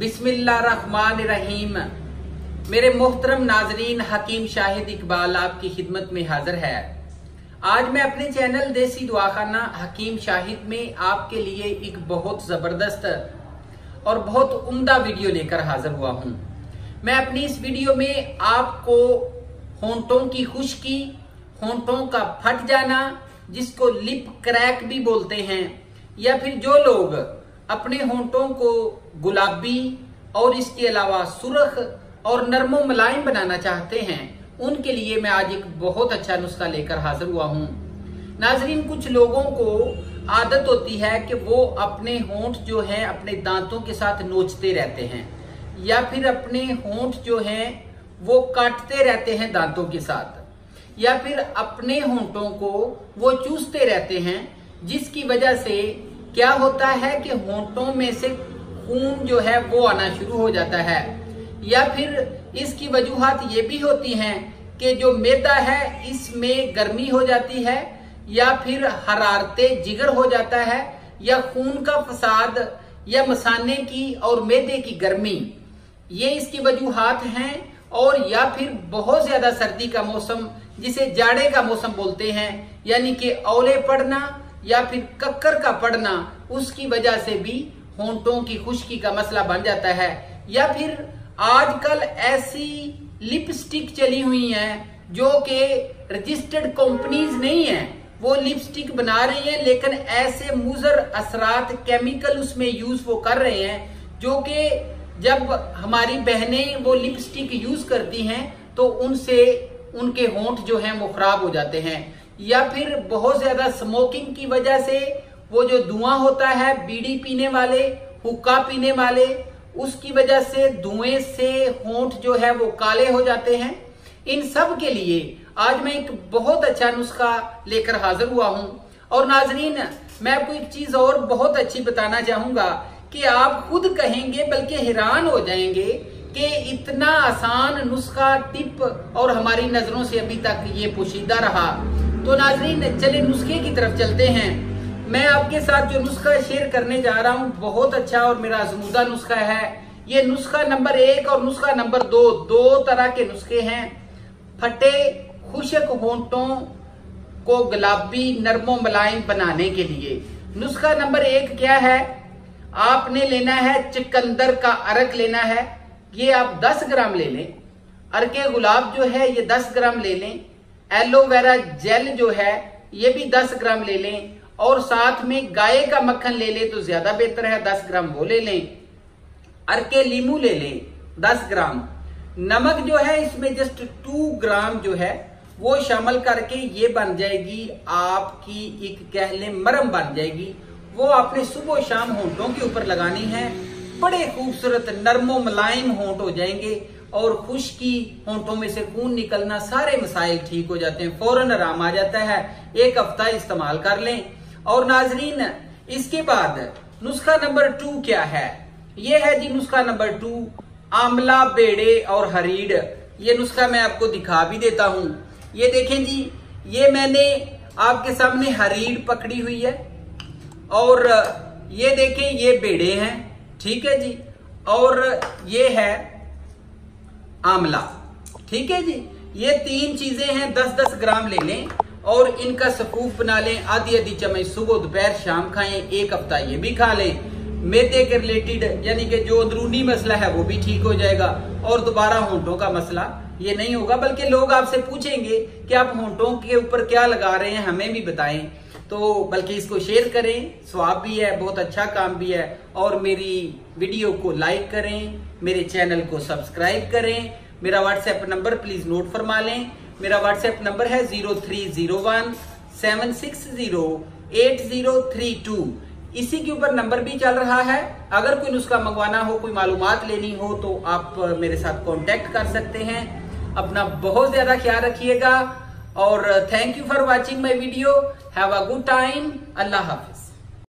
बिस्मिल्लाहिर्रहमानिर्रहीम। मेरे मोहतरम नाजरीन, हकीम शाहिद इकबाल आपकी खिदमत में हाजिर है। आज मैं अपने चैनल देसी दुआखाना हकीम शाहिद में आपके लिए एक बहुत जबरदस्त और बहुत उम्दा वीडियो लेकर हाजिर हुआ हूँ। मैं अपनी इस वीडियो में आपको होंठों की खुश्की, होंठों का फट जाना, जिसको लिप क्रैक भी बोलते हैं, या फिर जो लोग अपने होंठों को गुलाबी और इसके अलावा सुर्ख और नरमो मुलायम बनाना चाहते हैं, उनके लिए मैं आज एक बहुत अच्छा नुस्खा लेकर हाजिर हुआ हूँ। नाजरीन, कुछ लोगों को आदत होती है कि वो अपने होंठ जो हैं अपने दांतों के साथ नोचते रहते हैं, या फिर अपने होंठ जो हैं वो काटते रहते हैं दांतों के साथ, या फिर अपने होंठों को वो चूसते रहते हैं, जिसकी वजह से क्या होता है कि होंठों में से खून जो है वो आना शुरू हो जाता है। या फिर इसकी वजूहात ये भी होती हैं कि जो मैदा है इसमें गर्मी हो जाती है, या फिर हरारते जिगर हो जाता है, या खून का फसाद, या मसाने की और मैदे की गर्मी, ये इसकी वजूहात हैं। और या फिर बहुत ज्यादा सर्दी का मौसम, जिसे जाड़े का मौसम बोलते हैं, यानी कि औले पड़ना या फिर कक्कर का पड़ना, उसकी वजह से भी होंठों की खुश्की का मसला बन जाता है। या फिर आजकल ऐसी लिपस्टिक चली हुई हैं जो कि रजिस्टर्ड कंपनीज नहीं है, वो लिपस्टिक बना रही हैं, लेकिन ऐसे मुजर असरात केमिकल उसमें यूज वो कर रहे हैं, जो कि जब हमारी बहनें वो लिपस्टिक यूज करती हैं तो उनसे उनके होंठ जो हैं वो खराब हो जाते हैं। या फिर बहुत ज्यादा स्मोकिंग की वजह से वो जो धुआं होता है, बीड़ी पीने वाले, हुक्का पीने वाले, उसकी वजह से धुएं से होंठ जो है वो काले हो जाते हैं। इन सब के लिए आज मैं एक बहुत अच्छा नुस्खा लेकर हाजिर हुआ हूं। और नाजरीन, मैं आपको एक चीज और बहुत अच्छी बताना चाहूंगा कि आप खुद कहेंगे, बल्कि हैरान हो जाएंगे कि इतना आसान नुस्खा, टिप और हमारी नजरों से अभी तक ये पोशीदा रहा। तो नाजरीन, चले नुस्खे की तरफ चलते हैं। मैं आपके साथ जो नुस्खा शेयर करने जा रहा हूं बहुत अच्छा और मेरा आजमूदा नुस्खा है। ये नुस्खा नंबर 1 और नुस्खा नंबर 2 दो तरह के नुस्खे हैं फटे खुश्क होंठों को गुलाबी नरमो मुलायम बनाने के लिए। नुस्खा नंबर 1 क्या है? आपने लेना है चुकंदर का अर्क लेना है, ये आप 10 ग्राम ले लें। अर्के गुलाब जो है ये 10 ग्राम ले लें। एलोवेरा जेल जो है ये भी 10 ग्राम ले लें, और साथ में गाय का मक्खन ले लें तो ज्यादा बेहतर है, 10 ग्राम वो ले लें। अर्के लीमू ले लें 10 ग्राम। नमक जो है इसमें जस्ट 2 ग्राम जो है वो शामिल करके ये बन जाएगी आपकी एक कह लें मरहम बन जाएगी। वो आपने सुबह शाम होंठों के ऊपर लगानी है। बड़े खूबसूरत नरमो मुलायम होंठ हो जाएंगे, और खुश्की, होंठों में से खून निकलना, सारे मसाइल ठीक हो जाते हैं, फौरन आराम आ जाता है। 1 हफ्ता इस्तेमाल कर लें। और नाजरीन, इसके बाद नुस्खा नंबर 2 क्या है? ये है जी नुस्खा नंबर 2, आंवला, बेड़े और हरीड़। ये नुस्खा मैं आपको दिखा भी देता हूं। ये देखें जी, ये मैंने आपके सामने हरीड़ पकड़ी हुई है, और ये देखें ये बेड़े हैं, ठीक है जी, और ये है आंवला, ठीक है जी। ये 3 चीजें हैं, 10-10 ग्राम ले लें और इनका सकूफ बना लें। आधी चम्मच सुबह दोपहर शाम खाएं, 1 हफ्ता ये भी खा लें। मैदे के रिलेटेड, यानी कि जो अंदरूनी मसला है वो भी ठीक हो जाएगा, और दोबारा होंठों का मसला ये नहीं होगा। बल्कि लोग आपसे पूछेंगे कि आप होंठों के ऊपर क्या लगा रहे हैं, हमें भी बताएं। तो बल्कि इसको शेयर करें, स्वाब भी है, बहुत अच्छा काम भी है। और मेरी वीडियो को लाइक करें, मेरे चैनल को सब्सक्राइब करें। मेरा व्हाट्सएप नंबर प्लीज नोट फरमा लें। मेरा व्हाट्सएप नंबर है 0301 760 8032। इसी के ऊपर नंबर भी चल रहा है। अगर कोई नुस्खा मंगवाना हो, कोई मालूमात लेनी हो, तो आप मेरे साथ कांटेक्ट कर सकते हैं। अपना बहुत ज्यादा ख्याल रखिएगा, और thank you for watching my video. Have a good time. Allah Hafiz.